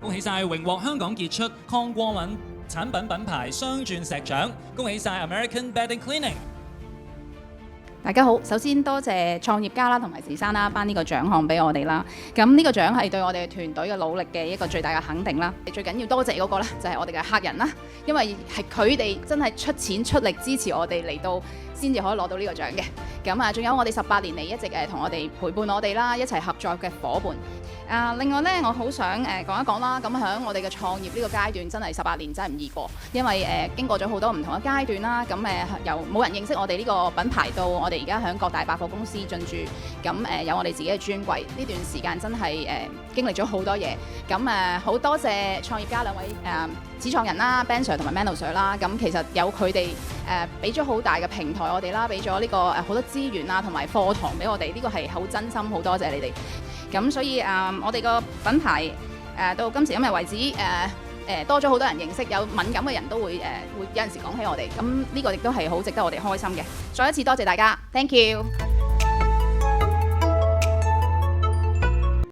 恭喜晒榮獲香港傑出抗過敏產品品牌雙鑽石獎，恭喜晒 American Bedding Cleaning。大家好，首先多謝創業家啦同埋時生啦頒呢個獎項俾我哋啦。咁呢個獎係對我哋團隊嘅努力嘅一個最大嘅肯定啦。最緊要多謝嗰個咧就係我哋嘅客人啦，因為係佢哋真係出錢出力支持我哋嚟到先至可以攞到呢個獎嘅。咁啊，仲有我哋18年嚟一直同我哋陪伴我哋啦，一齊合作嘅伙伴。另外咧，我好想講一講啦。咁喺我哋嘅創業呢個階段，真係18年真係唔易過，因為經過咗好多唔同嘅階段啦。咁由冇人認識我哋呢個品牌到我哋而家喺各大百貨公司進駐，咁有我哋自己嘅專櫃。呢段時間真係經歷咗好多嘢。咁好多謝創業家兩位始創人啦 Ben Sir 同埋 Mano Sir 啦。咁其實有佢哋俾咗好大嘅平台我哋啦，俾咗呢個好多資源啊同埋課堂俾我哋。呢個係好真心，好多謝你哋。咁所以我哋個品牌到今時今日為止多咗好多人認識，有敏感嘅人都會有陣時講起我哋，咁呢個亦都係好值得我哋開心嘅。再一次多謝大家 ，Thank you。